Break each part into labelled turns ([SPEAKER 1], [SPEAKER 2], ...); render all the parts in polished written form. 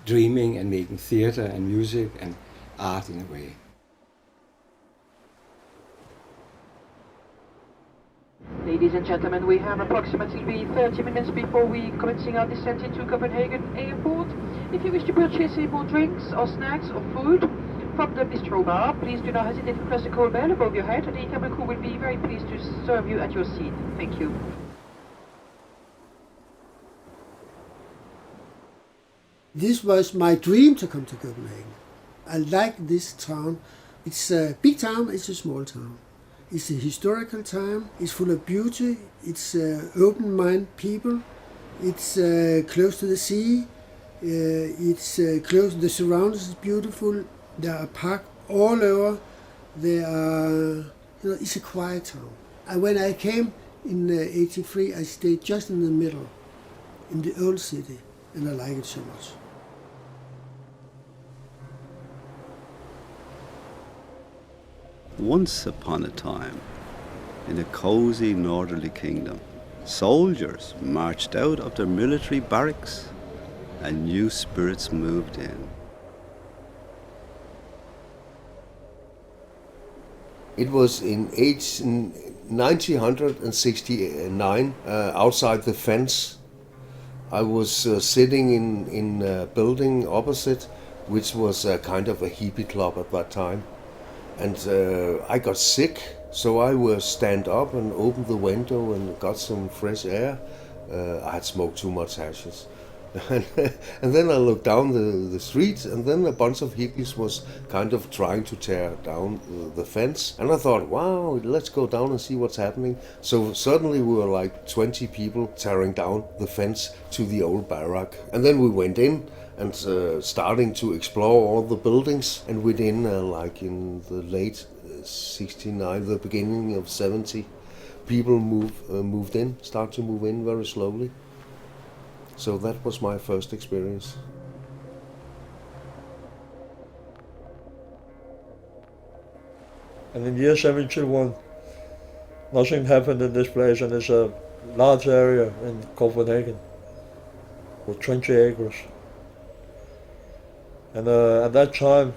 [SPEAKER 1] dreaming and making theater and music and art in a way.
[SPEAKER 2] Ladies and gentlemen, we have approximately 30 minutes before we commencing our descent into Copenhagen Airport. If you wish to purchase any more drinks or snacks or food from the bistro bar, please do not hesitate to press the call bell above your head, and the cabin crew will be very pleased to serve you at your seat. Thank you.
[SPEAKER 3] This was my dream to come to Copenhagen. I like this town. It's a big town, it's a small town. It's a historical town, it's full of beauty, it's open-minded people, it's close to the sea, it's close, the surroundings is beautiful, there are parks all over, it's a quiet town. And when I came in '83, I stayed just in the middle, in the old city, and I like it so much.
[SPEAKER 4] Once upon a time, in a cosy northerly kingdom, soldiers marched out of their military barracks and new spirits moved in.
[SPEAKER 5] It was in 1969, outside the fence. I was sitting in a building opposite, which was a kind of a hippie club at that time. And I got sick, so I was stand up and opened the window and got some fresh air. I had smoked too much hashish. And then I looked down the street, and then a bunch of hippies was kind of trying to tear down the fence. And I thought, wow, let's go down and see what's happening. So suddenly we were like 20 people tearing down the fence to the old barrack. And then we went in and starting to explore all the buildings. And within, like in the late 69, the beginning of 70, people moved in, start to move in very slowly. So that was my first experience.
[SPEAKER 6] And in year 71, nothing happened in this place, and it's a large area in Copenhagen with 20 acres. And at that time,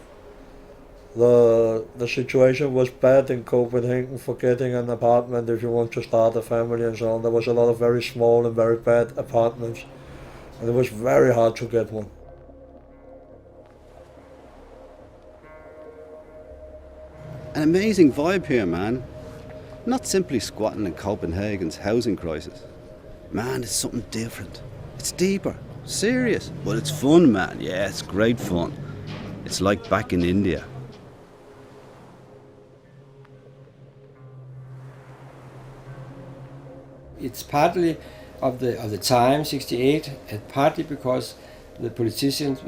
[SPEAKER 6] the situation was bad in Copenhagen for getting an apartment if you want to start a family and so on. There was a lot of very small and very bad apartments, and it was very hard to get one.
[SPEAKER 4] An amazing vibe here, man. Not simply squatting in Copenhagen's housing crisis. Man, it's something different. It's deeper, serious, but it's fun, man. Yeah, it's great fun. It's like back in India.
[SPEAKER 1] It's partly of the time, 68, and partly because the politicians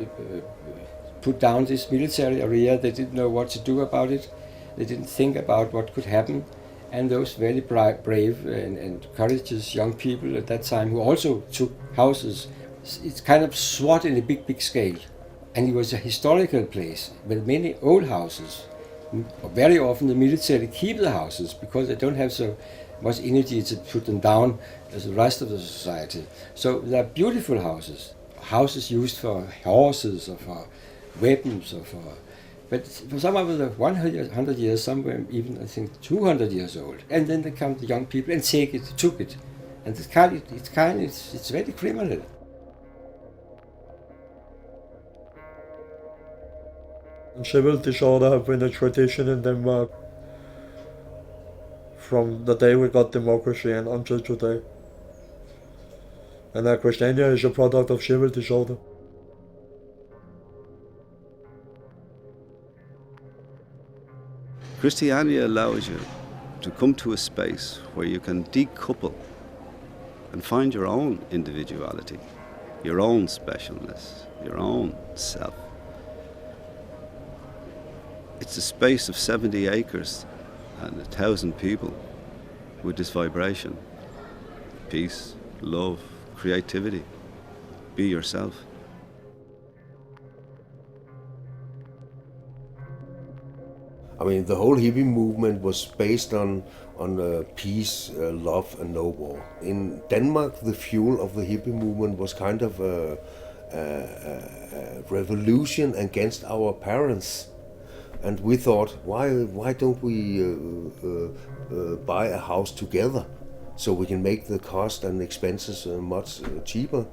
[SPEAKER 1] put down this military area. They didn't know what to do about it. They didn't think about what could happen. And those very brave and courageous young people at that time who also took houses, it's kind of SWAT in a big scale. And it was a historical place with many old houses. Very often the military keep the houses because they don't have so much energy to put them down as the rest of the society. So they're beautiful houses. Houses used for horses or for weapons or for... But for some of them, 100 years, some were even, I think, 200 years old. And then they come the young people and took it. And it's very criminal.
[SPEAKER 6] Civil disorder have been a tradition in Denmark from the day we got democracy and until today. And Christiania is a product of civil disorder.
[SPEAKER 4] Christiania allows you to come to a space where you can decouple and find your own individuality, your own specialness, your own self. It's a space of 70 acres and 1,000 people with this vibration. Peace, love, creativity. Be yourself.
[SPEAKER 5] I mean, the whole hippie movement was based on peace, love, and no war. In Denmark, the fuel of the hippie movement was kind of revolution against our parents. And we thought, why don't we buy a house together so we can make the cost and expenses much cheaper?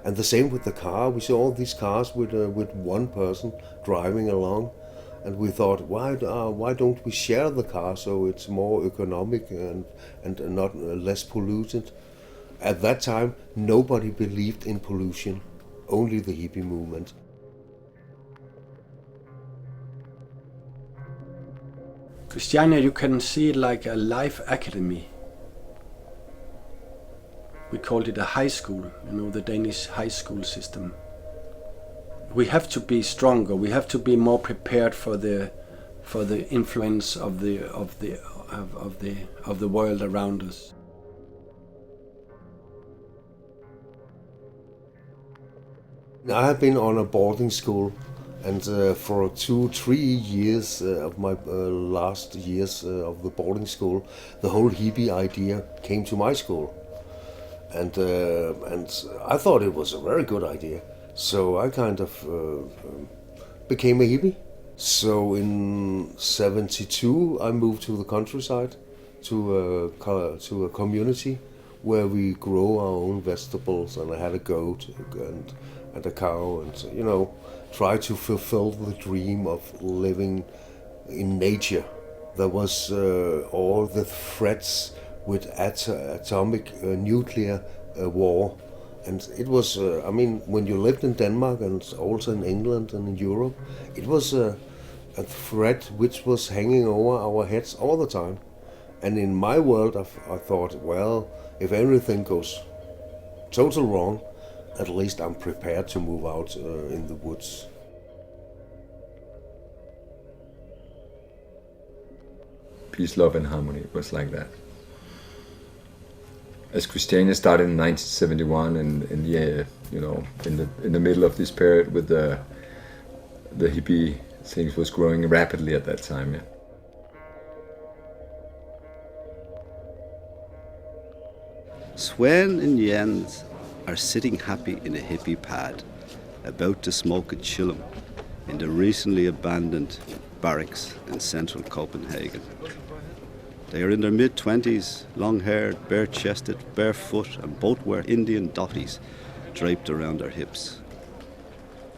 [SPEAKER 5] And the same with the car. We saw all these cars with one person driving along, and we thought, why don't we share the car so it's more economic and not less polluted? At that time, nobody believed in pollution, only the hippie movement.
[SPEAKER 7] Christiania, you can see it like a life academy. We called it a high school, the Danish high school system. We have to be stronger. We have to be more prepared for the influence of the world around us.
[SPEAKER 5] I have been on a boarding school, and for 2-3 years of my last years of the boarding school, the whole hippie idea came to my school. And I thought it was a very good idea. So I kind of became a hippie. So in '72 I moved to the countryside, to a community where we grow our own vegetables, and I had a goat and a cow, and try to fulfill the dream of living in nature. There was all the threats with atomic nuclear war, and it was when you lived in Denmark and also in England and in Europe, it was a threat which was hanging over our heads all the time. And in my world I thought, well, if everything goes total wrong, at least I'm prepared to move out in the woods.
[SPEAKER 8] Peace, love and harmony was like that. As Christiania started in 1971, and in the middle of this period with the hippie things was growing rapidly at that time. Yeah.
[SPEAKER 4] Sven and Jens are sitting happy in a hippie pad, about to smoke a chillum in the recently abandoned barracks in central Copenhagen. They are in their mid-20s, long-haired, bare-chested, barefoot, and both wear Indian dhottis draped around their hips.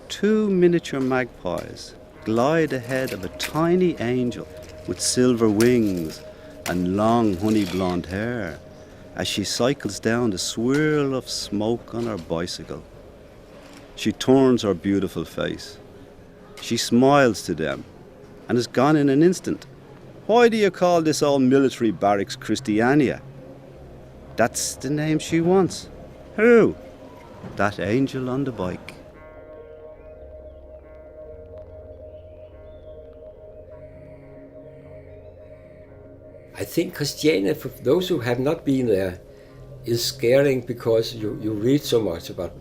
[SPEAKER 4] 2 miniature magpies glide ahead of a tiny angel with silver wings and long honey-blonde hair as she cycles down the swirl of smoke on her bicycle. She turns her beautiful face. She smiles to them and is gone in an instant. Why do you call this old military barracks Christiania? That's the name she wants. Who? That angel on the bike.
[SPEAKER 1] I think Christiania, for those who have not been there, is scaring because you read so much about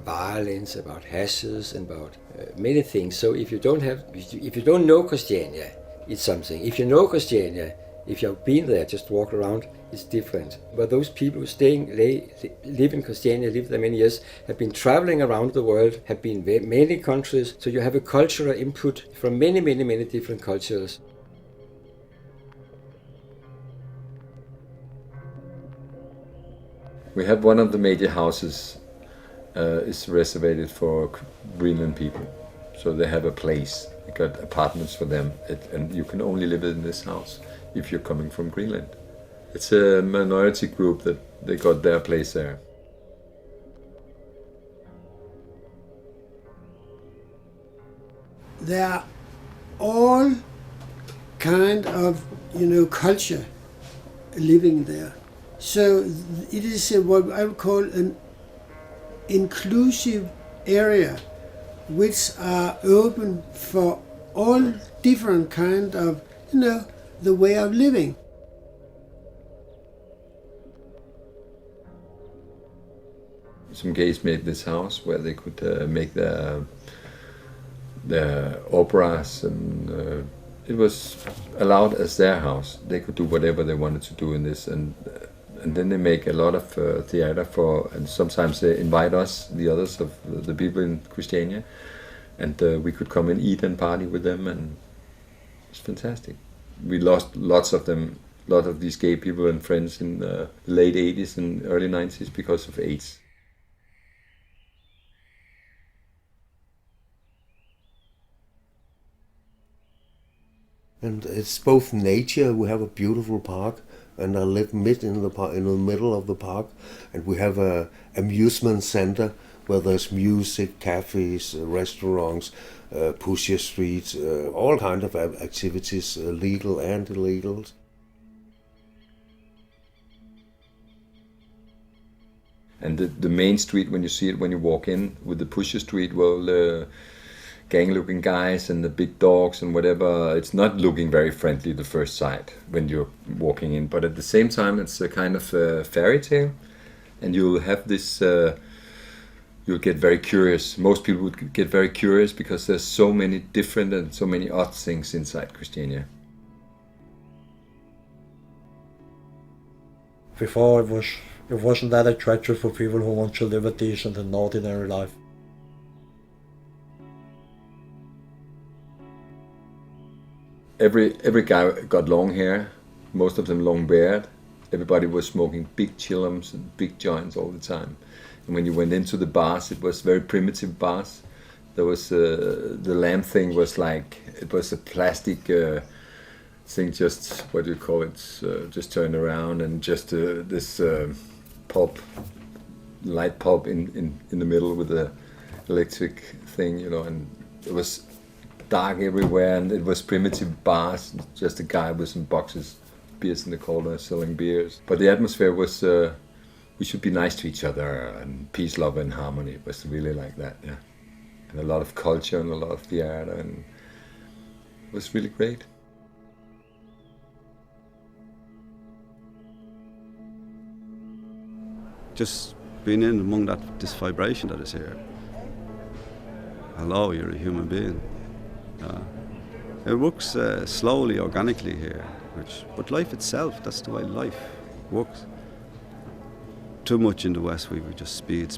[SPEAKER 1] violence, about hashes, and about many things. So if you don't know Christiania, it's something. If you know Christiania, if you've been there, just walk around, it's different. But those people who live in Christiania, live there many years, have been traveling around the world, have been in many countries, so you have a cultural input from many, many, many different cultures.
[SPEAKER 8] We have one of the major houses is reserved for Greenland people, so they have a place. We got apartments for them, and you can only live in this house if you're coming from Greenland. It's a minority group that they got their place there.
[SPEAKER 3] There are all kind of culture living there. So it is what I would call an inclusive area, which are open for all different kind of, the way of living.
[SPEAKER 8] Some gays made this house where they could make their operas, and it was allowed as their house. They could do whatever they wanted to do in this, and and then they make a lot of theater for, and sometimes they invite us, the others of the people in Christiania, and we could come and eat and party with them, and it's fantastic. We lost lots of them, a lot of these gay people and friends in the late 80s and early 90s because of AIDS.
[SPEAKER 5] And it's both nature. We have a beautiful park, and I live in the park, in the middle of the park, and we have a amusement center where there's music, cafes, restaurants, pusher streets, all kind of activities, legal and illegal.
[SPEAKER 8] And the main street, when you see it, when you walk in with the pusher street, well, gang-looking guys and the big dogs and whatever, it's not looking very friendly the first sight when you're walking in. But at the same time, it's a kind of a fairy tale, and you'll have this. You'll get very curious. Most people would get very curious because there's so many different and so many odd things inside Christiania.
[SPEAKER 6] Before it wasn't that attractive for people who want to live a decent and ordinary life.
[SPEAKER 8] Every guy got long hair, most of them long beard. Everybody was smoking big chillums and big joints all the time. And when you went into the bars, it was very primitive bars. There was the lamp thing was like, it was a plastic thing, just what do you call it? Just turned around and just this pulp, light pulp in the middle with the electric thing, you know, and it was dark everywhere, and it was primitive bars, just a guy with some boxes, beers in the corner selling beers. But the atmosphere was, we should be nice to each other, and peace, love and harmony. It was really like that, yeah. And a lot of culture and a lot of theater, and it was really great.
[SPEAKER 4] Just being in among this vibration that is here. Hello, you're a human being. It works slowly, organically here, but life itself, that's the way life works. Too much in the West, we just speed.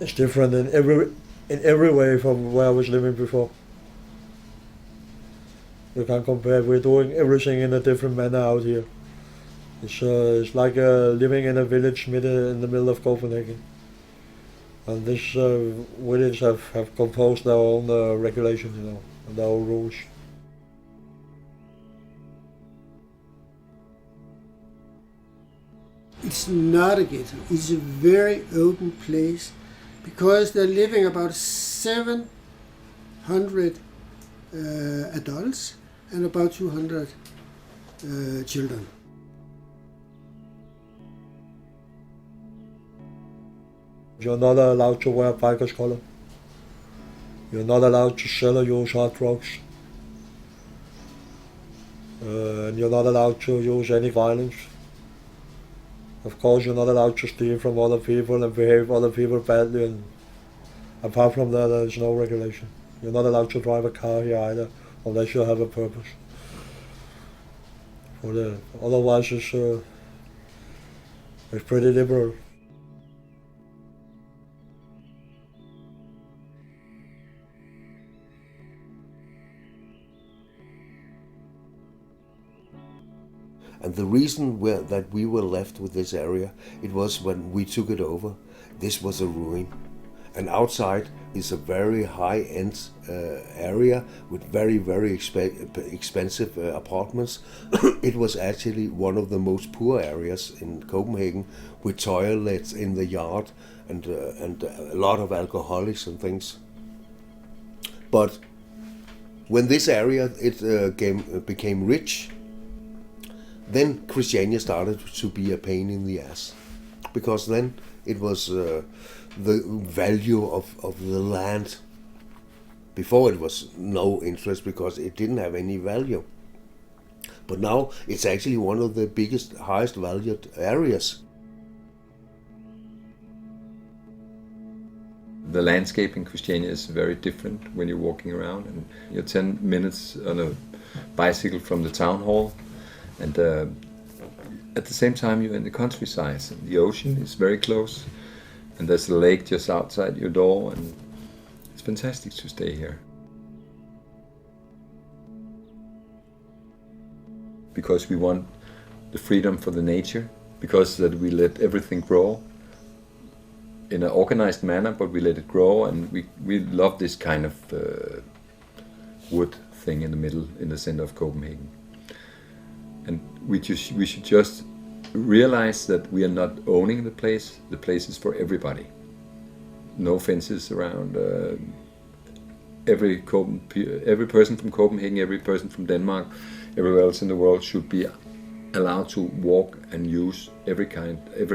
[SPEAKER 6] It's different in every way from where I was living before. You can't compare. We're doing everything in a different manner out here. It's like living in a village in the middle of Copenhagen. And this village have composed their own regulations, you know, and their own rules.
[SPEAKER 3] It's not a ghetto. It's a very open place because they're living about 700 adults and about 200 children.
[SPEAKER 6] You're not allowed to wear biker's collar. You're not allowed to sell or use hard drugs. And you're not allowed to use any violence. Of course, you're not allowed to steal from other people and behave other people badly. And apart from that, there's no regulation. You're not allowed to drive a car here either, unless you have a purpose. Otherwise, it's pretty liberal.
[SPEAKER 5] And the reason that we were left with this area, it was when we took it over, this was a ruin. And outside is a very high-end area with very, very expensive apartments. It was actually one of the most poor areas in Copenhagen, with toilets in the yard and a lot of alcoholics and things. But when this area became rich, then Christiania started to be a pain in the ass, because then it was the value of the land. Before it was no interest because it didn't have any value. But now it's actually one of the biggest, highest valued areas.
[SPEAKER 8] The landscape in Christiania is very different when you're walking around, and you're 10 minutes on a bicycle from the town hall, and at the same time you're in the countryside. The ocean is very close, and there's a lake just outside your door, and it's fantastic to stay here. Because we want the freedom for the nature, because that we let everything grow in an organized manner, but we let it grow, and we love this kind of wood thing in the middle, in the center of Copenhagen. And we should just realize that we are not owning the place. The place is for everybody. No fences around. Every person from Copenhagen, every person from Denmark, everywhere else in the world should be allowed to walk and use every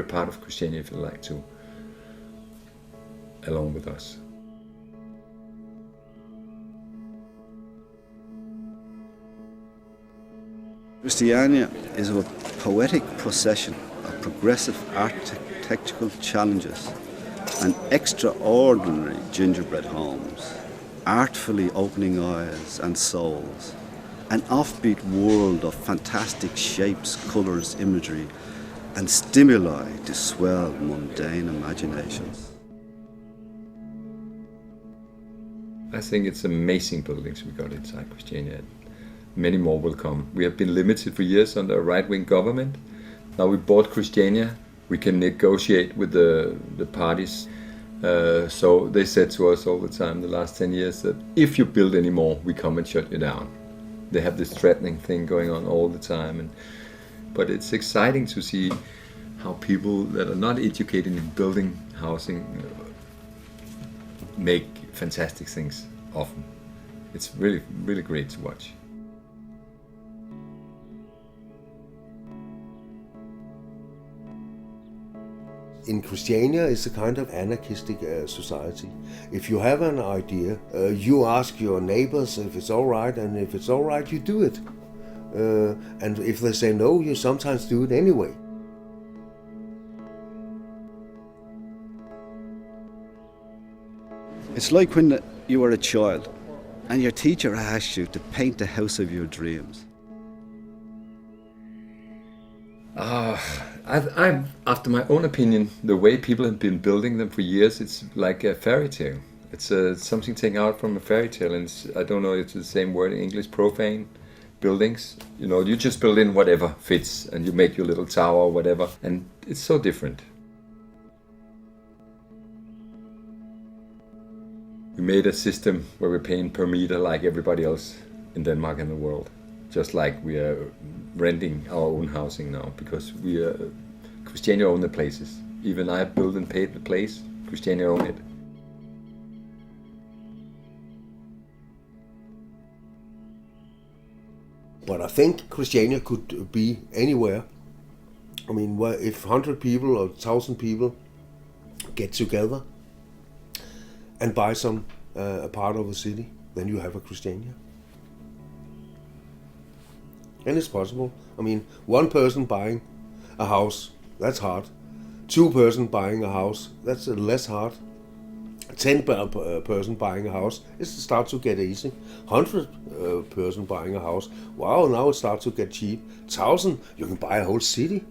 [SPEAKER 8] part of Christiania if you like to, along with us.
[SPEAKER 4] Christiania is a poetic procession of progressive architectural challenges and extraordinary gingerbread homes, artfully opening eyes and souls, an offbeat world of fantastic shapes, colours, imagery, and stimuli to swell mundane imaginations.
[SPEAKER 8] I think it's amazing buildings we got inside Christiania. Many more will come. We have been limited for years under a right-wing government. Now we bought Christiania. We can negotiate with the parties. So they said to us all the time the last 10 years that if you build any more, we come and shut you down. They have this threatening thing going on all the time. But it's exciting to see how people that are not educated in building housing make fantastic things often. It's really, really great to watch.
[SPEAKER 5] In Christiania, it's a kind of anarchistic society. If you have an idea, you ask your neighbors if it's all right, and if it's all right, you do it. And if they say no, you sometimes do it anyway.
[SPEAKER 4] It's like when you were a child and your teacher asked you to paint the house of your dreams.
[SPEAKER 8] After my own opinion, the way people have been building them for years, it's like a fairy tale. It's something taken out from a fairy tale, and I don't know if it's the same word in English, profane buildings. You know, you just build in whatever fits, and you make your little tower or whatever, and it's so different. We made a system where we're paying per meter like everybody else in Denmark and the world. Just like we are renting our own housing now, because Christiania own the places. Even I built and paid the place, Christiania own it.
[SPEAKER 5] But I think Christiania could be anywhere. I mean, if 100 people or 1,000 people get together and buy a part of a city, then you have a Christiania. And it's possible. I mean, one person buying a house, that's hard. 2 person buying a house, that's less hard. 10 person buying a house, it starts to get easy. 100 person buying a house, wow, now it starts to get cheap. 1,000, you can buy a whole city.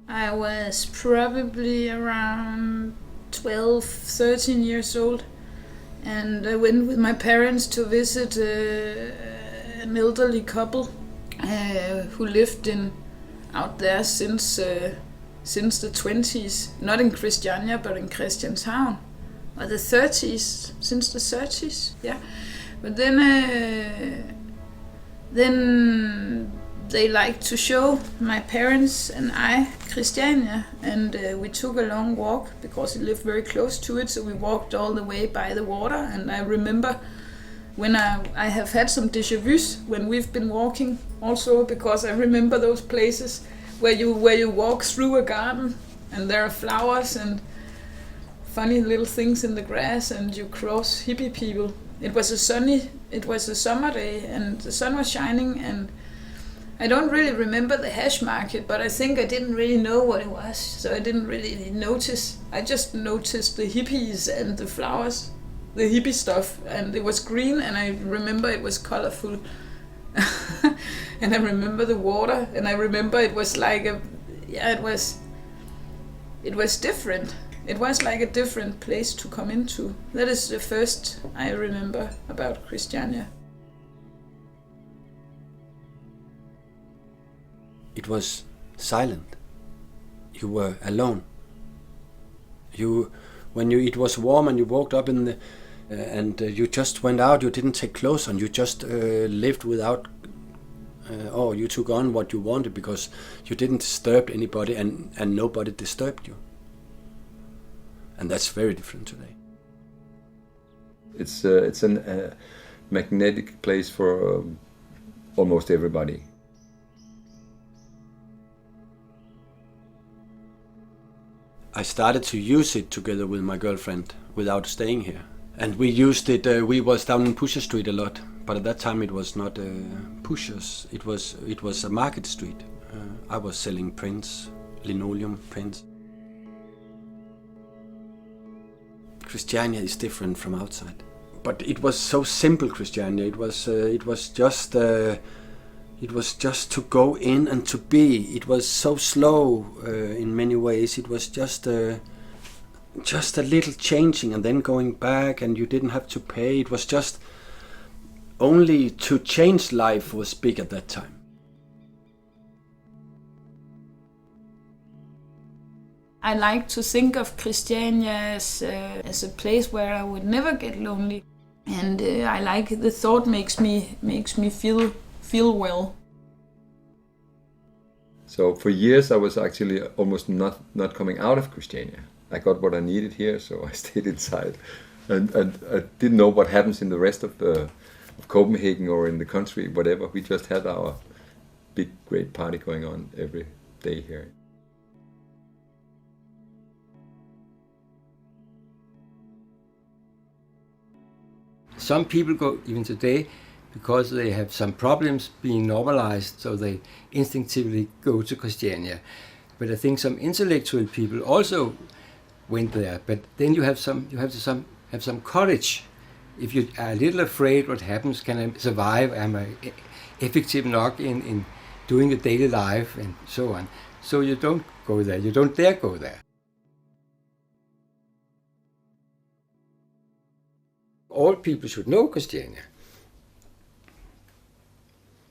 [SPEAKER 9] I was probably around 12, 13 years old, and I went with my parents to visit an elderly couple who lived out there since the 20s, not in Christiania but in Christianshavn, or the 30s, since the 30s, yeah. But then they liked to show my parents and I Christiania, and we took a long walk because we lived very close to it, so we walked all the way by the water. And I remember when I have had some déjà vus when we've been walking also, because I remember those places where you walk through a garden and there are flowers and funny little things in the grass, and you cross hippie people. It was a summer day and the sun was shining, and I don't really remember the hash market, but I think I didn't really know what it was, so I didn't really notice. I just noticed the hippies and the flowers, the hippie stuff, and it was green, and I remember it was colorful. And I remember the water, and I remember it was like it was different. It was like a different place to come into. That is the first I remember about Christiania.
[SPEAKER 7] It was silent. You were alone. It was warm and you walked up in the, and you just went out. You didn't take clothes on. You just lived without. Or you took on what you wanted because you didn't disturb anybody, and nobody disturbed you. And that's very different today.
[SPEAKER 8] It's a magnetic place for almost everybody.
[SPEAKER 7] I started to use it together with my girlfriend without staying here. And we used it, we was down in Pusher Street a lot, but at that time it was not Pushers, it was a market street. I was selling prints, linoleum prints. Christiania is different from outside. But it was so simple, Christiania. It was just to go in and to be. It was so slow in many ways. It was just a little changing and then going back, and you didn't have to pay. It was just only to change life was big at that time.
[SPEAKER 9] I like to think of Christiania as a place where I would never get lonely, and I like the thought makes me feel well.
[SPEAKER 8] So for years I was actually almost not coming out of Christiania. I got what I needed here, so I stayed inside, and I didn't know what happens in the rest of Copenhagen or in the country, whatever. We just had our big great party going on every day here.
[SPEAKER 1] Some people go, even today, because they have some problems being normalized, so they instinctively go to Christiania. But I think some intellectual people also went there. But then you have to have some courage. If you are a little afraid what happens, can I survive? Am I effective enough in doing the daily life and so on? So you don't go there. You don't dare go there. All people should know Christiania.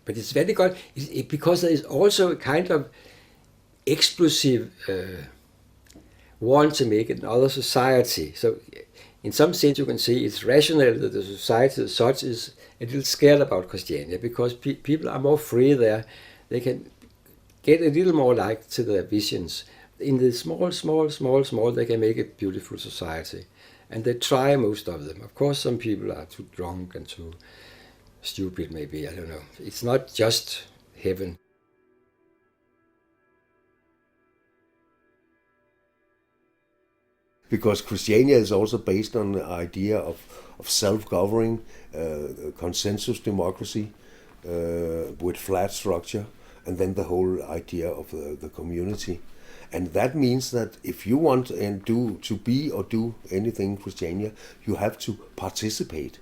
[SPEAKER 1] But it's very good because there is also a kind of explosive want to make another society. So in some sense you can say it's rational that the society as such is a little scared about Christiania because people are more free there. They can get a little more like to their visions. In the small, they can make a beautiful society. And they try, most of them. Of course, some people are too drunk and too stupid, maybe, I don't know. It's not just heaven.
[SPEAKER 5] Because Christiania is also based on the idea of self-governing, consensus democracy with flat structure, and then the whole idea of the community. And that means that if you want to be or do anything in Christiania, you have to participate.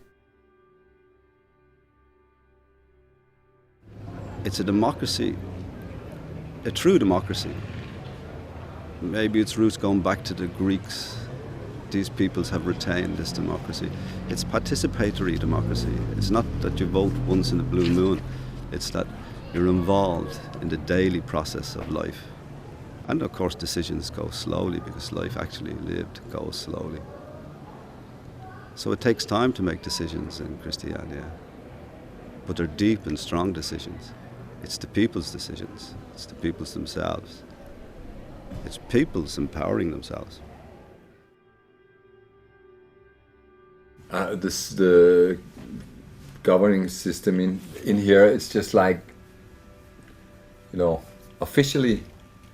[SPEAKER 4] It's a democracy, a true democracy. Maybe its roots going back to the Greeks. These peoples have retained this democracy. It's participatory democracy. It's not that you vote once in a blue moon. It's that you're involved in the daily process of life. And of course decisions go slowly because life actually lived goes slowly. So it takes time to make decisions in Christiania. But they're deep and strong decisions. It's the people's decisions. It's the people's themselves. It's people's empowering themselves.
[SPEAKER 8] The governing system in here, it's just like, officially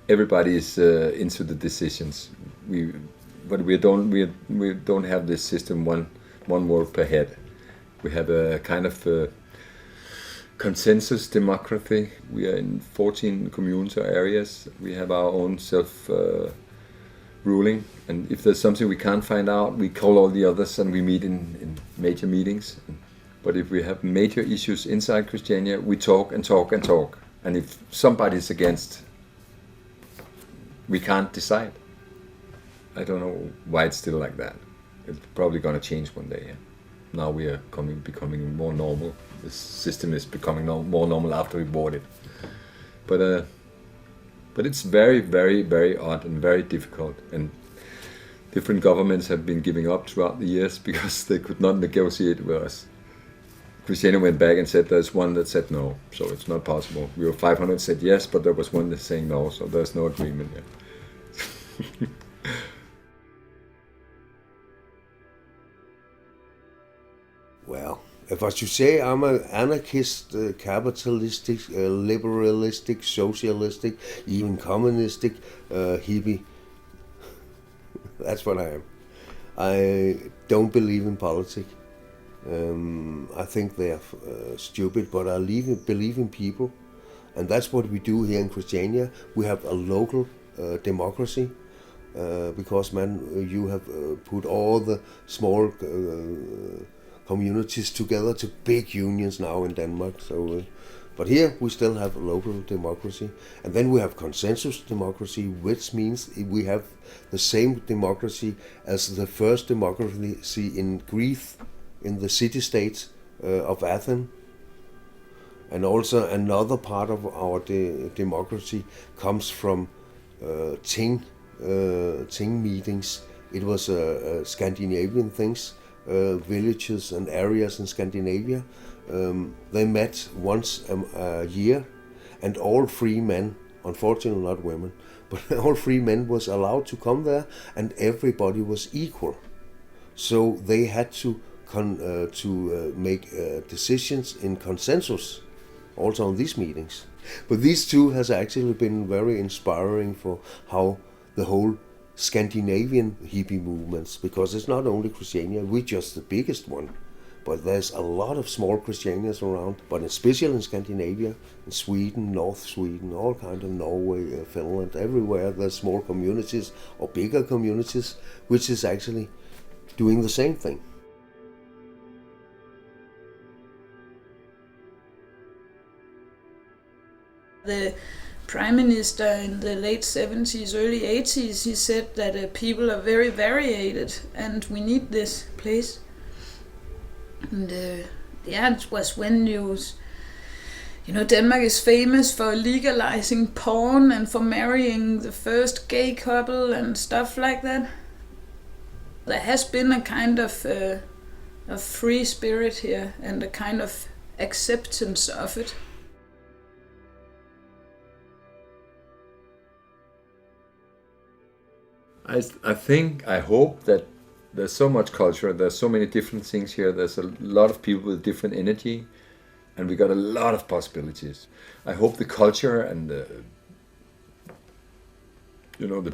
[SPEAKER 8] everybody is into the decisions. But we don't have this system one word per head. We have a kind of consensus democracy. We are in 14 communes or areas. We have our own self-ruling. And if there's something we can't find out, we call all the others and we meet in major meetings. But if we have major issues inside Christiania, we talk and talk and talk. And if somebody's against, we can't decide. I don't know why it's still like that. It's probably going to change one day. Yeah? Now we are becoming more normal. The system is becoming more normal after we bought it. But it's very, very, very odd and very difficult. And different governments have been giving up throughout the years because they could not negotiate with us. Christiania went back and said there's one that said no, so it's not possible. We were 500 said yes, but there was one that's saying no, so there's no agreement yet.
[SPEAKER 5] Well, if I should say I'm an anarchist, capitalistic, liberalistic, socialistic, even communistic hippie, that's what I am. I don't believe in politics. I think they are stupid, but I believe in people. And that's what we do here in Christiania. We have a local democracy because, man, you have put all the small communities together to big unions now in Denmark. So, but here we still have local democracy. And then we have consensus democracy, which means we have the same democracy as the first democracy in Greece, in the city-state of Athens. And also another part of our democracy comes from Ting meetings. It was Scandinavian things, villages and areas in Scandinavia. They met once a year, and all free men, unfortunately not women, but all free men was allowed to come there, and everybody was equal. So they had to make decisions in consensus, also on these meetings. But these two has actually been very inspiring for how the whole Scandinavian hippie movements, because it's not only Christiania, we're just the biggest one, but there's a lot of small Christianias around, but especially in Scandinavia, in Sweden, North Sweden, all kind of Norway, Finland, everywhere there's small communities or bigger communities, which is actually doing the same thing.
[SPEAKER 9] The Prime Minister in the late 70s, early 80s, he said that people are very variated and we need this place. And yeah, it was when Denmark is famous for legalizing porn and for marrying the first gay couple and stuff like that. There has been a kind of free spirit here and a kind of acceptance of it.
[SPEAKER 8] I hope that there's so much culture, there's so many different things here, there's a lot of people with different energy, and we got a lot of possibilities. I hope the culture and the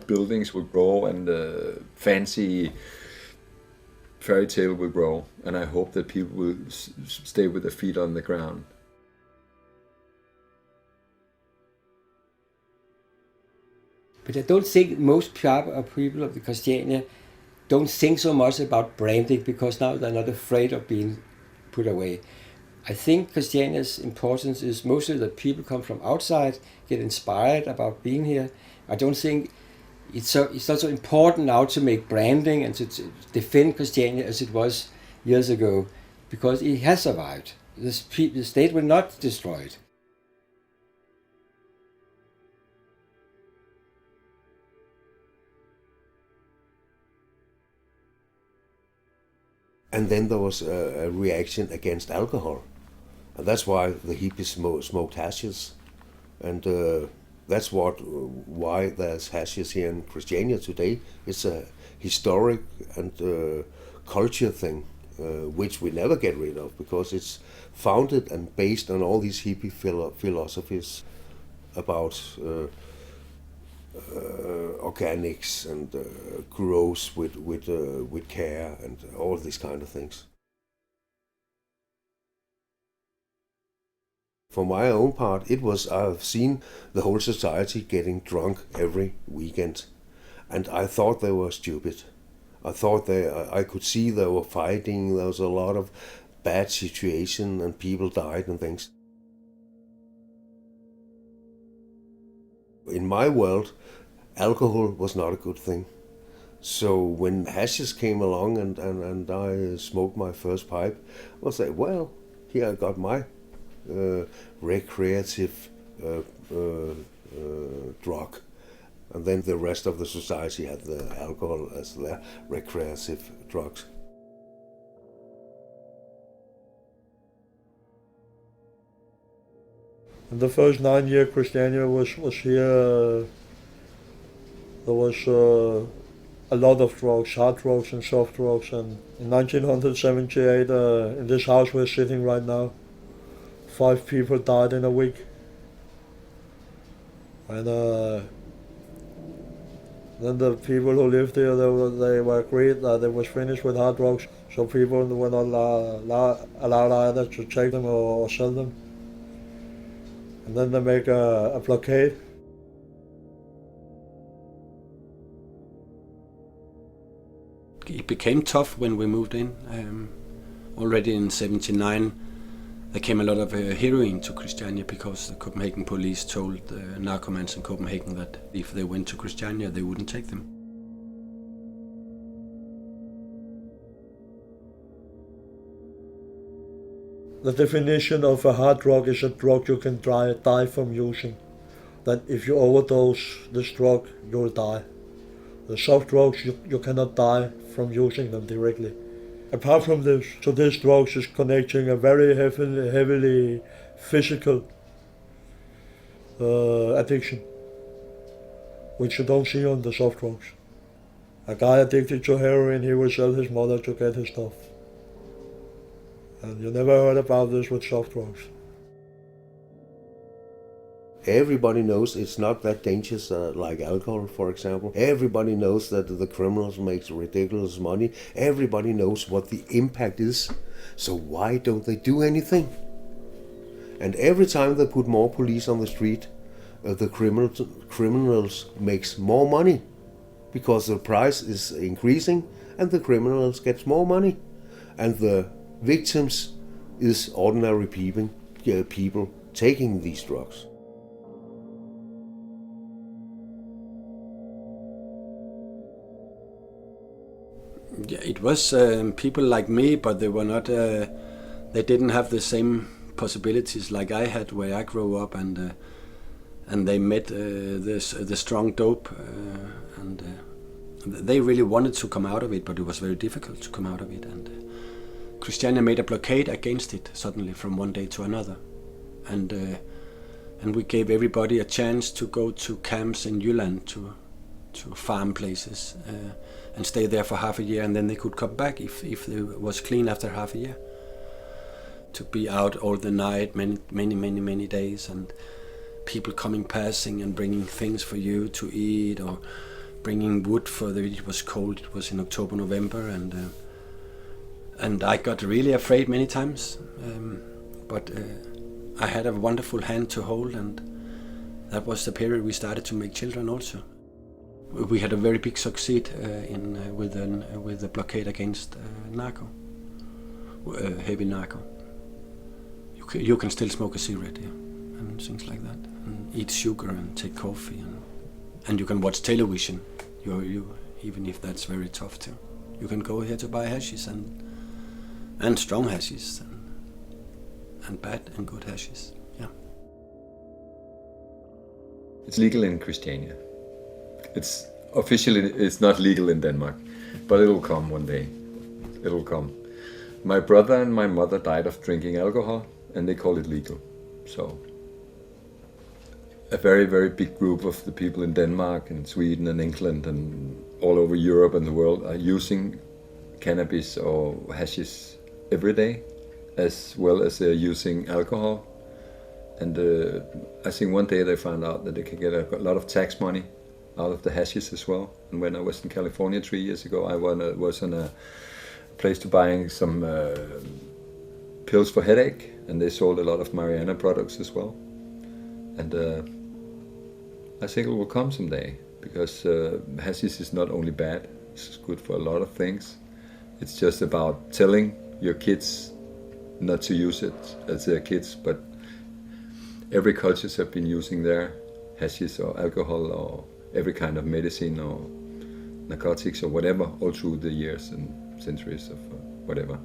[SPEAKER 8] buildings will grow and the fancy fairy tale will grow, and I hope that people will stay with their feet on the ground.
[SPEAKER 1] But I don't think most people of the Christiania don't think so much about branding because now they're not afraid of being put away. I think Christiania's importance is mostly that people come from outside, get inspired about being here. I don't think it's not so important now to make branding and to defend Christiania as it was years ago, because it has survived. The state will not destroy it.
[SPEAKER 5] And then there was a reaction against alcohol. And that's why the hippies smoked hashes. And that's why there's hashes here in Christiania today. It's a historic and culture thing, which we never get rid of, because it's founded and based on all these hippie philosophies about organics and growth with care and all these kind of things. For my own part, I've seen the whole society getting drunk every weekend, and I thought they were stupid. I thought I could see they were fighting, there was a lot of bad situation and people died and things. In my world, alcohol was not a good thing. So when hashish came along and I smoked my first pipe, I was like, well, here I got my recreative drug. And then the rest of the society had the alcohol as their recreative drugs.
[SPEAKER 6] In the first 9 years Christiania was here, there was a lot of drugs, hard drugs and soft drugs. And in 1978, in this house we're sitting right now, 5 people died in a week. And then the people who lived here, they were agreed that it was finished with hard drugs, so people were not allowed either to take them or sell them. And then they make a blockade.
[SPEAKER 7] It became tough when we moved in. Already in '79, there came a lot of heroin to Christiania because the Copenhagen police told the narcomans in Copenhagen that if they went to Christiania, they wouldn't take them.
[SPEAKER 6] The definition of a hard drug is a drug you can die from using. That if you overdose this drug, you'll die. The soft drugs, you cannot die from using them directly. Apart from this, so these drugs is connecting a very heavily physical addiction, which you don't see on the soft drugs. A guy addicted to heroin, he will sell his mother to get his stuff. And you never heard about this with soft drugs.
[SPEAKER 5] Everybody knows it's not that dangerous like alcohol, for example. Everybody knows that the criminals make ridiculous money. Everybody knows what the impact is. So why don't they do anything? And every time they put more police on the street, the criminals makes more money because the price is increasing and the criminals gets more money. And the victims is ordinary people taking these drugs.
[SPEAKER 7] Yeah, it was people like me, but they were not. They didn't have the same possibilities like I had where I grew up, and they met the strong dope, and they really wanted to come out of it, but it was very difficult to come out of it. And Christiania made a blockade against it suddenly from one day to another, and we gave everybody a chance to go to camps in Jylland, to farm places, and stay there for half a year, and then they could come back if it was clean after half a year. To be out all the night, many days, and people passing and bringing things for you to eat, or bringing wood it was cold. It was in October, November, and I got really afraid many times. But I had a wonderful hand to hold, and that was the period we started to make children also. We had a very big succeed with the blockade against narco, heavy narco. You can still smoke a cigarette here, and things like that, and eat sugar and take coffee, and you can watch television. You even if that's very tough too. You can go here to buy hashish and strong hashish and bad and good hashish. Yeah.
[SPEAKER 8] It's legal in Christiania. It's not legal in Denmark, but it'll come one day. It'll come. My brother and my mother died of drinking alcohol, and they call it legal. So a very, very big group of the people in Denmark and Sweden and England and all over Europe and the world are using cannabis or hashish every day, as well as they're using alcohol. And I think one day they found out that they could get a lot of tax money out of the hashish as well. And when I was in California 3 years ago, I was in a place to buying some pills for headache, and they sold a lot of marijuana products as well. And I think it will come someday, because hashish is not only bad, it's good for a lot of things. It's just about telling your kids not to use it as their kids, but every cultures have been using their hashish or alcohol or every kind of medicine or narcotics or whatever all through the years and centuries of whatever.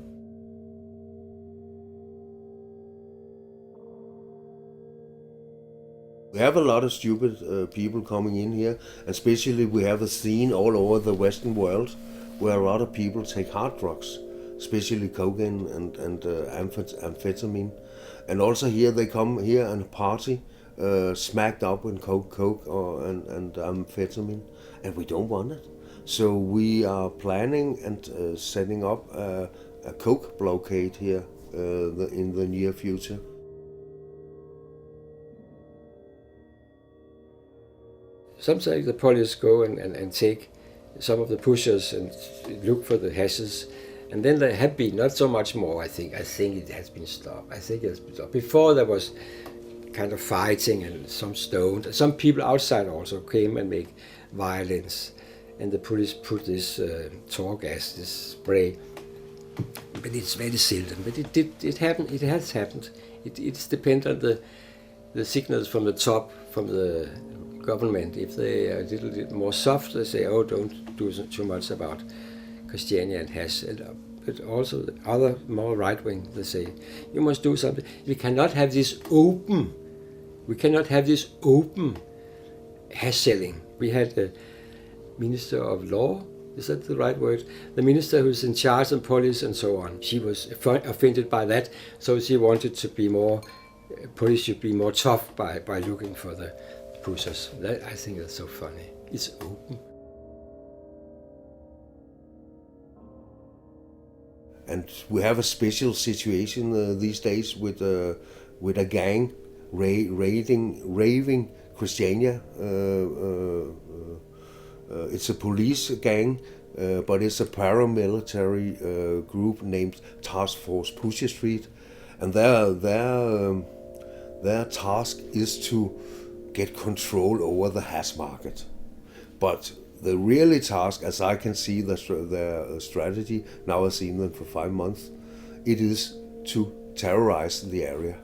[SPEAKER 5] We have a lot of stupid people coming in here, especially we have a scene all over the Western world where a lot of people take hard drugs, especially cocaine and amphetamine. And also here they come here and party, smacked up with coke and amphetamine, and we don't want it. So we are planning and setting up a coke blockade here in the near future.
[SPEAKER 1] Sometimes the police go and take some of the pushers and look for the hashes, and then there have been not so much more. I think it has been stopped. Before there was kind of fighting and some stoned. Some people outside also came and make violence, and the police put this tear gas, this spray. But it's very seldom. But it happened. It has happened. It's depends on the signals from the top, from the government. If they are a little bit more soft, they say, "Oh, don't do too much about Christiania and hash." But also the other more right wing, they say, "You must do something. We cannot have this open. We cannot have this open hash selling." We had the Minister of Law. Is that the right word? The minister who's in charge of police and so on. She was offended by that, so she wanted to be more. Police should be more tough by looking for the pushers. I think that's so funny. It's open.
[SPEAKER 5] And we have a special situation these days with a gang raving Christiania. It's a police gang, but it's a paramilitary group named Task Force Pusher Street, and their task is to get control over the hash market. But the really task, as I can see their strategy, now I've seen them for 5 months, it is to terrorize the area.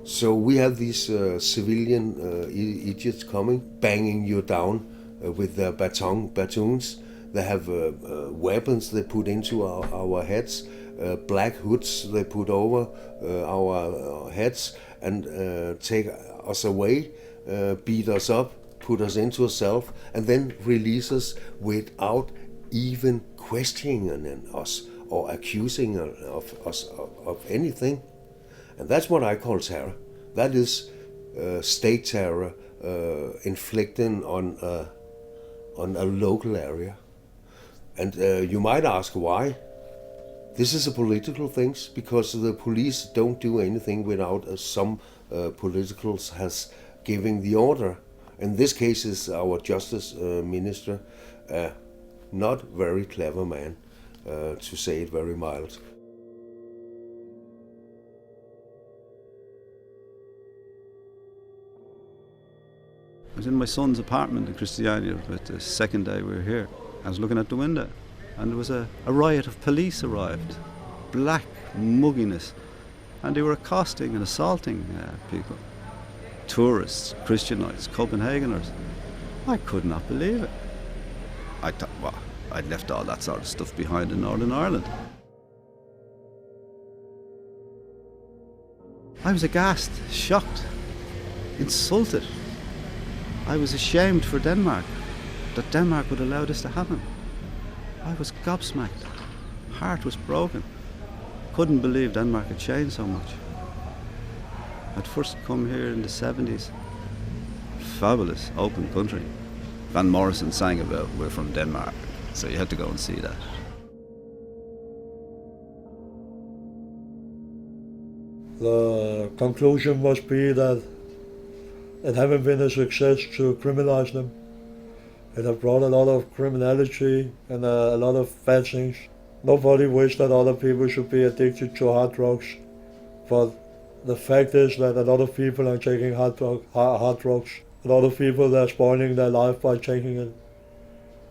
[SPEAKER 5] So we have these civilian idiots coming, banging you down with their batons. They have weapons they put into our heads, black hoods they put over our heads and take us away, beat us up, put us into a cell, and then release us without even questioning us or accusing us of anything. And that's what I call terror. That is state terror inflicting on a local area. And you might ask why. This is a political thing, because the police don't do anything without some politicals has given the order. In this case is our justice minister, not very clever man, to say it very mild.
[SPEAKER 4] I was in my son's apartment in Christiania, but the second day we were here. I was looking at the window, and there was a riot of police arrived, black mugginess, and they were accosting and assaulting people. Tourists, Christianites, Copenhageners. I could not believe it. I thought, well, I'd left all that sort of stuff behind in Northern Ireland. I was aghast, shocked, insulted. I was ashamed for Denmark, that Denmark would allow this to happen. I was gobsmacked. Heart was broken. Couldn't believe Denmark had changed so much. I'd first come here in the 70s. Fabulous, open country. Van Morrison sang about "We're from Denmark," so you had to go and see that.
[SPEAKER 6] The conclusion must be that it haven't been a success to criminalize them. It have brought a lot of criminality and a lot of bad things. Nobody wishes that other people should be addicted to hard drugs But the fact is that a lot of people are taking hard drugs. A lot of people are spoiling their life by taking it.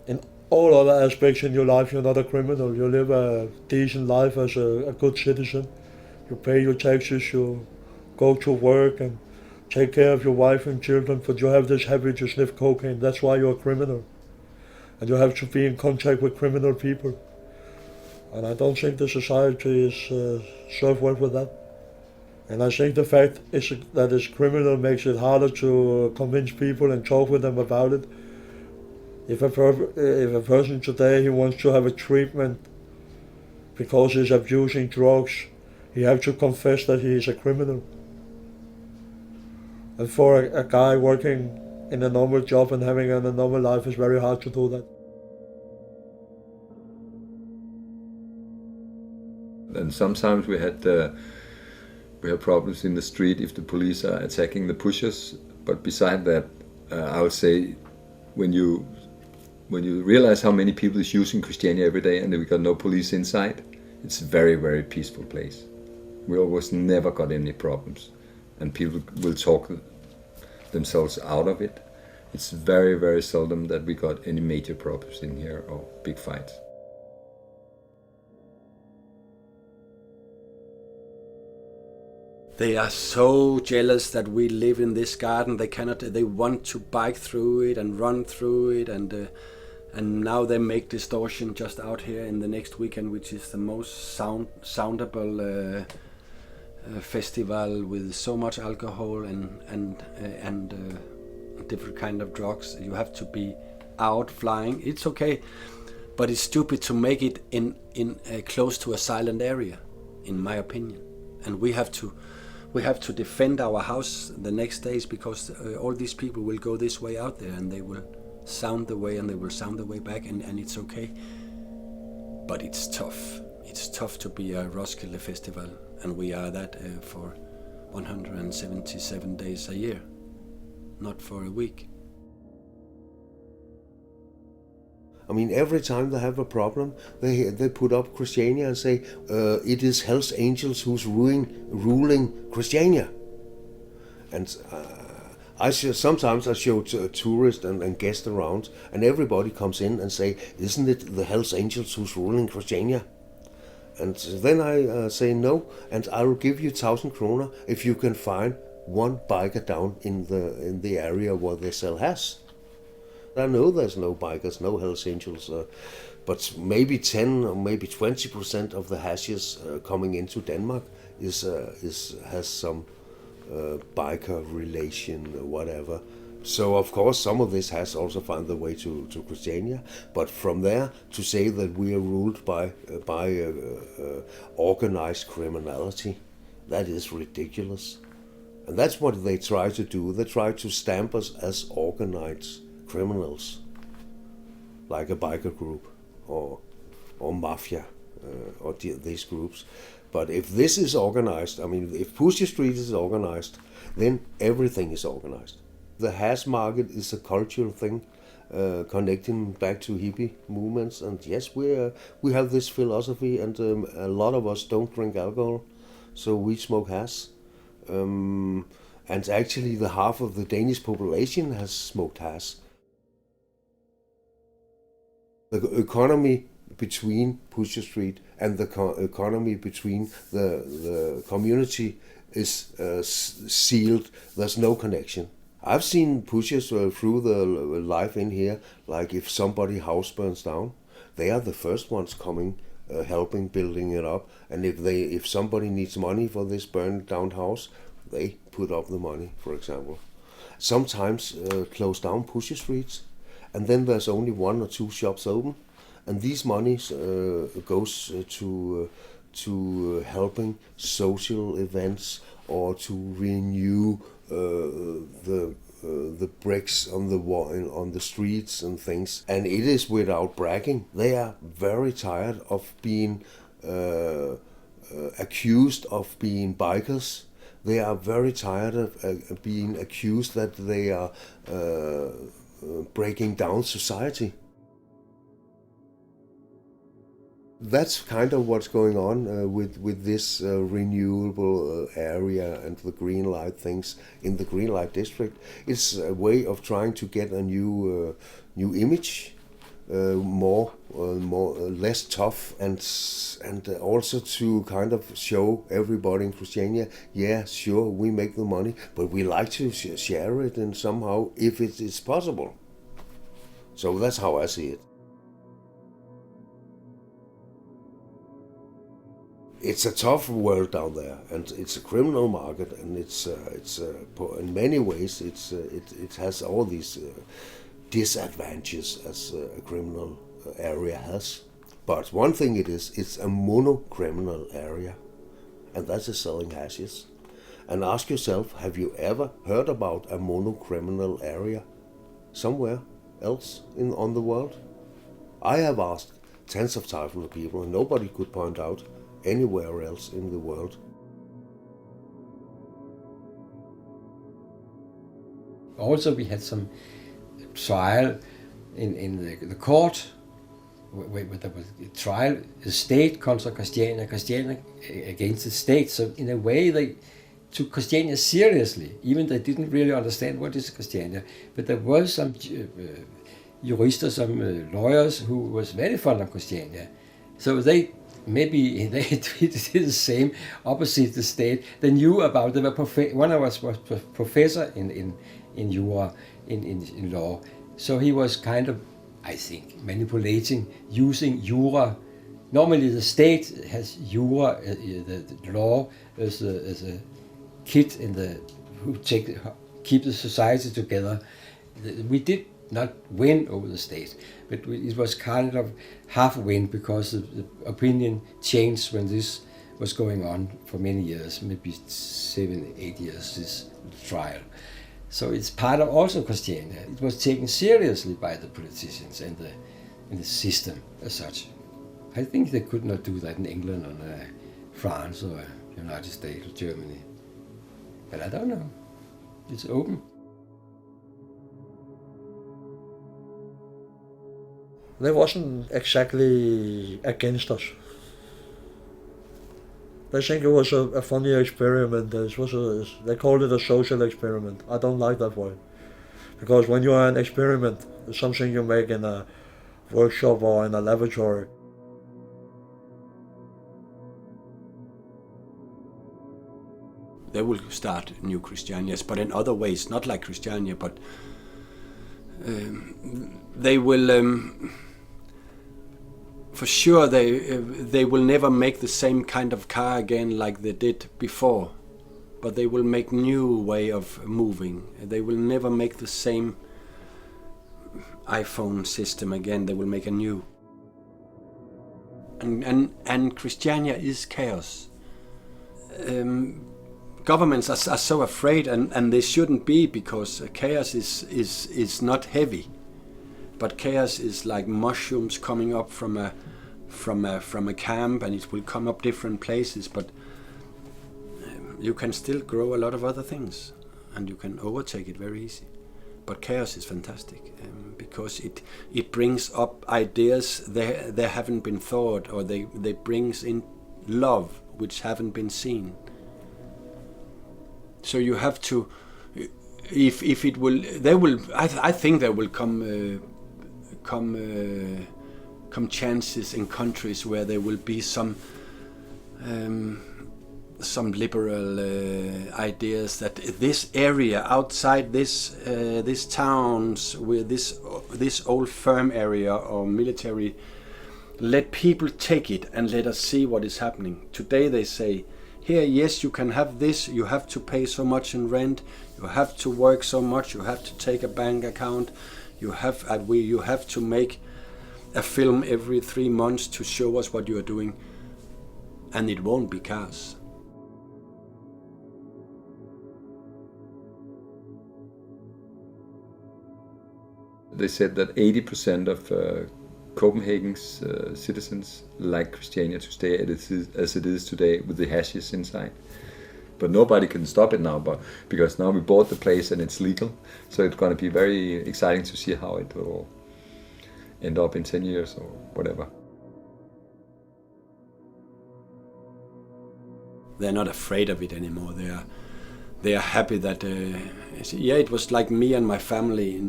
[SPEAKER 6] In all other aspects in your life, you're not a criminal. You live a decent life as a good citizen. You pay your taxes, you go to work and take care of your wife and children, but you have this habit to sniff cocaine. That's why you're a criminal. And you have to be in contact with criminal people. And I don't think the society is served well with that. And I think the fact is that it's criminal makes it harder to convince people and talk with them about it. If a person today he wants to have a treatment because he's abusing drugs, he has to confess that he is a criminal. And for a guy working in a normal job and having a normal life, it's very hard to do that.
[SPEAKER 8] And sometimes we had problems in the street if the police are attacking the pushers. But beside that, I would say when you realize how many people is using Christiania every day and we got no police inside, it's a very, very peaceful place. We almost never got any problems, and people will talk themselves out of it. It's very, very seldom that we got any major problems in here or big fights.
[SPEAKER 7] They are so jealous that we live in this garden. They want to bike through it and run through it, and now they make distortion just out here in the next weekend, which is the most soundable festival with so much alcohol and different kind of drugs. You have to be out flying. It's okay, but it's stupid to make it in close to a silent area, in my opinion. And we have to defend our house the next days, because all these people will go this way out there and they will sound the way and they will sound the way back, and it's okay. But it's tough. It's tough to be a Roskilde festival, and we are that for 177 days a year, not for a week.
[SPEAKER 5] I mean, every time they have a problem, they put up Christiania and say, it is Hell's Angels who's ruling Christiania. And sometimes I show tourists and guests around, and everybody comes in and say, isn't it the Hell's Angels who's ruling Christiania? And then I say no, and I will give you 1,000 kroner if you can find one biker down in the area where they sell hash. I know there's no bikers, no Hells Angels, but maybe 10 or maybe 20% of the hashes coming into Denmark has some biker relation or whatever. So of course some of this has also found the way to Christiania, but from there to say that we are ruled by organized criminality, that is ridiculous. And that's what they try to do. They try to stamp us as organized criminals, like a biker group or mafia or these groups. But if this is organized, I mean, if Pussy Street is organized, then everything is organized. The hash market is a cultural thing, connecting back to hippie movements. And yes, we have this philosophy, and a lot of us don't drink alcohol, so we smoke hash. And actually, the half of the Danish population has smoked hash. The economy between Pusher Street and the economy between the community is sealed. There's no connection. I've seen pushers through the life in here, like if somebody's house burns down, they are the first ones coming, helping building it up. And if somebody needs money for this burned down house, they put up the money, for example. Sometimes close down Pusher Streets, and then there's only 1 or 2 shops open, and these monies goes to helping social events or to renew the bricks on the wall, on the streets and things. And it is without bragging. They are very tired of being accused of being bikers. They are very tired of being accused that they are breaking down society. That's kind of what's going on with this renewable area and the green light things in the green light district. It's a way of trying to get a new image, less tough, and also to kind of show everybody in Christiania, yeah, sure, we make the money, but we like to share it and somehow, if it is possible. So that's how I see it. It's a tough world down there, and it's a criminal market, and it's in many ways it has all these disadvantages as a criminal area has. But one thing it's a mono-criminal area, and that is selling hashish. And ask yourself, have you ever heard about a mono-criminal area somewhere else on the world? I have asked tens of thousands of people, and nobody could point out anywhere else in the world.
[SPEAKER 1] Also, we had some trial in the court, where there was a trial, the state contra Christiania, Christiania against the state. So in a way, they took Christiania seriously, even they didn't really understand what is Christiania. But there was some jurists, some lawyers who was very fond of Christiania. So maybe they did the same, opposite the state. They knew about it. One of us was professor in jura, in law. So he was kind of, I think, manipulating, using jura. Normally the state has jura, the law, as a kid who keep the society together. We did not win over the state, but it was kind of half win, because the opinion changed when this was going on for many years, maybe 7-8 years, this trial. So it's part of also Christiania. It was taken seriously by the politicians and the system as such. I think they could not do that in England or France or United States or Germany. But I don't know. It's open.
[SPEAKER 6] They wasn't exactly against us. They think it was a funny experiment. They called it a social experiment. I don't like that word. Because when you are an experiment, it's something you make in a workshop or in a laboratory.
[SPEAKER 7] They will start new Christianias, but in other ways, not like Christiania, but they will... for sure, they will never make the same kind of car again like they did before, but they will make new way of moving. They will never make the same iPhone system again. They will make a new. And Christiania is chaos. Governments are so afraid, and they shouldn't be, because chaos is not heavy. But chaos is like mushrooms coming up from a camp, and it will come up different places. But you can still grow a lot of other things, and you can overtake it very easy. But chaos is fantastic, because it brings up ideas they haven't been thought, or they brings in love which haven't been seen. So you have to, if it will, they will. I think there will come chances in countries where there will be some liberal ideas that this area outside this towns, with this old firm area or military, let people take it and let us see what is happening. Today they say, here, yes, you can have this, you have to pay so much in rent, you have to work so much, you have to take a bank account, you have to make a film every 3 months to show us what you are doing, and it won't be cars.
[SPEAKER 8] They said that 80% of Copenhagen's citizens like Christiania to stay as it is today, with the hashes inside. But nobody can stop it now, because now we bought the place and it's legal. So it's going to be very exciting to see how it will end up in 10 years or whatever.
[SPEAKER 7] they're not afraid of it anymore. They are happy that it was like me and my family.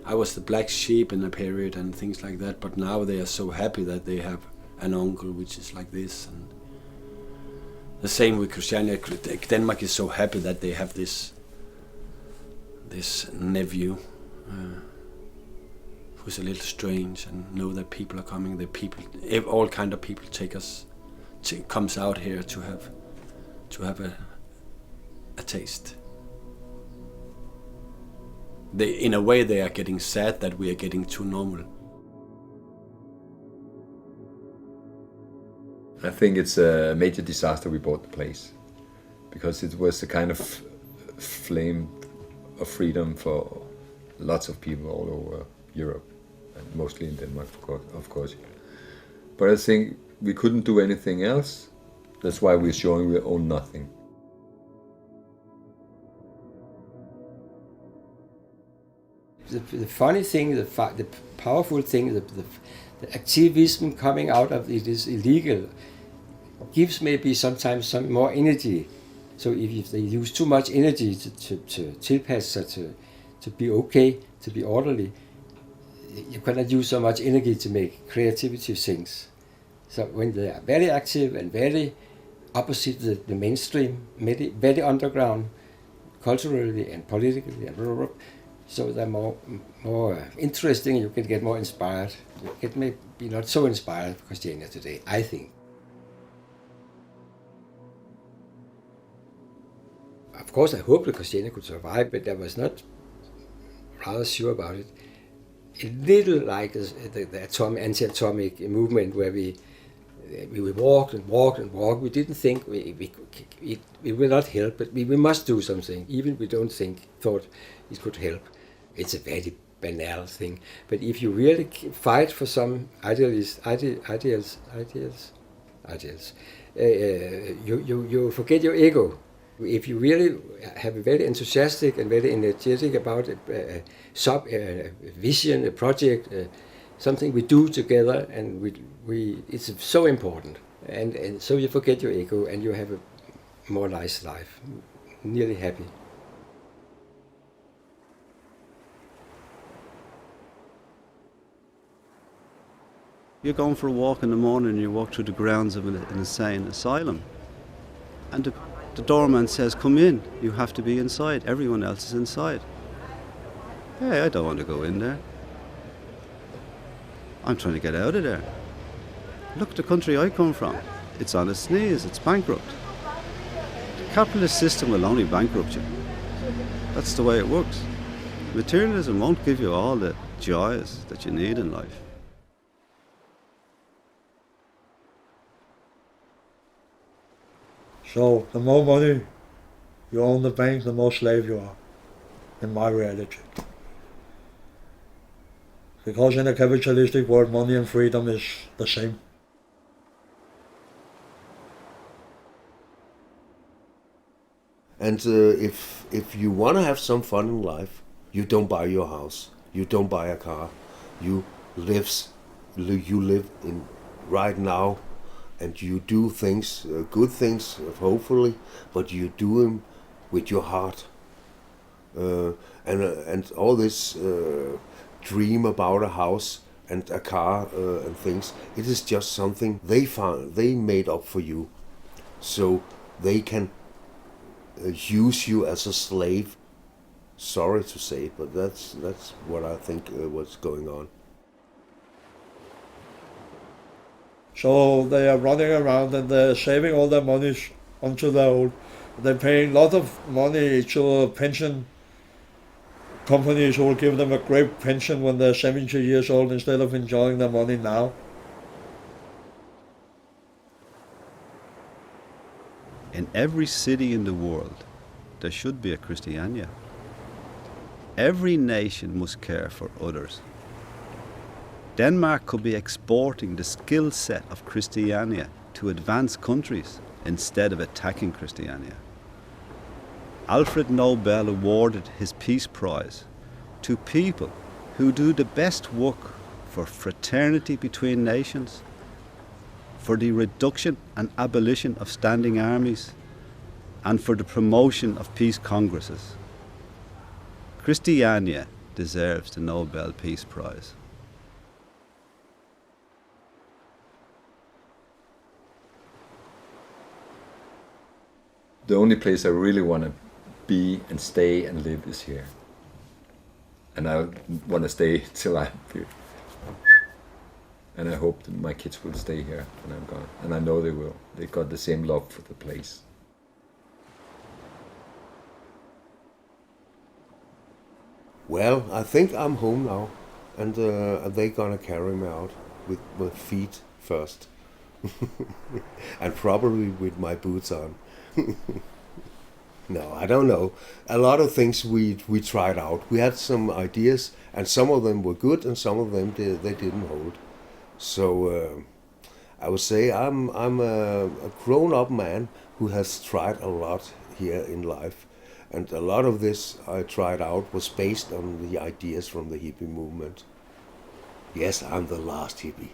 [SPEAKER 7] I was the black sheep in a period and things like that. But now they are so happy that they have an uncle which is like this. And the same with Christiania. Denmark is so happy that they have this nephew who's a little strange, and know that people are coming. The people, all kind of people, comes out here to have a taste. In a way, they are getting sad that we are getting too normal.
[SPEAKER 8] I think it's a major disaster we bought the place, because it was a kind of flame of freedom for lots of people all over Europe, and mostly in Denmark, of course. But I think we couldn't do anything else. That's why we're showing we own nothing.
[SPEAKER 1] The funny thing, the powerful thing, the activism coming out of it is illegal, gives maybe sometimes some more energy. So if they use too much energy to tilpasse, to be okay, to be orderly, you cannot use so much energy to make creativity things. So when they are very active and very opposite the mainstream, very underground, culturally and politically, and blah, blah, blah, so they're more interesting. You can get more inspired. It may be not so inspired for Christiania today, I think. Of course, I hope that Christiania could survive, but I was not rather sure about it. A little like the anti-atomic movement, where we walked and walked and walked. We didn't think we will not help, but we must do something. Even we don't thought it could help. It's a very banal thing. But if you really fight for some ideals, you forget your ego. If you really have a very enthusiastic and very energetic about a vision, a project, something we do together, and it's so important. And so you forget your ego and you have a more nice life, nearly happy.
[SPEAKER 4] You're going for a walk in the morning and you walk through the grounds of an insane asylum. And the doorman says, "Come in, you have to be inside, everyone else is inside." Hey, I don't want to go in there. I'm trying to get out of there. Look at the country I come from. It's on its knees, it's bankrupt. The capitalist system will only bankrupt you. That's the way it works. Materialism won't give you all the joys that you need in life.
[SPEAKER 6] So, the more money you own the bank, the more slave you are, in my reality. Because in a capitalistic world, money and freedom is the same.
[SPEAKER 5] And if you want to have some fun in life, you don't buy your house, you don't buy a car, you live in right now. And you do things, good things, hopefully, but you do them with your heart. And all this dream about a house and a car and things, it is just something they made up for you, so they can use you as a slave. Sorry to say, but that's what I think what's going on.
[SPEAKER 6] So they are running around and they're saving all their money until they're old. They're paying a lot of money to pension companies who will give them a great pension when they're 70 years old instead of enjoying their money now.
[SPEAKER 4] In every city in the world, there should be a Christiania. Every nation must care for others. Denmark could be exporting the skill set of Christiania to advanced countries instead of attacking Christiania. Alfred Nobel awarded his Peace Prize to people who do the best work for fraternity between nations, for the reduction and abolition of standing armies, and for the promotion of peace congresses. Christiania deserves the Nobel Peace Prize.
[SPEAKER 8] The only place I really want to be and stay and live is here. And I want to stay till I'm here. And I hope that my kids will stay here when I'm gone. And I know they will. They got the same love for the place.
[SPEAKER 5] Well, I think I'm home now, and they're gonna carry me out with my feet first, and probably with my boots on. No, I don't know. A lot of things we tried out. We had some ideas, and some of them were good, and some of them they didn't hold. So I would say I'm a grown-up man who has tried a lot here in life. And a lot of this I tried out was based on the ideas from the hippie movement. Yes, I'm the last hippie.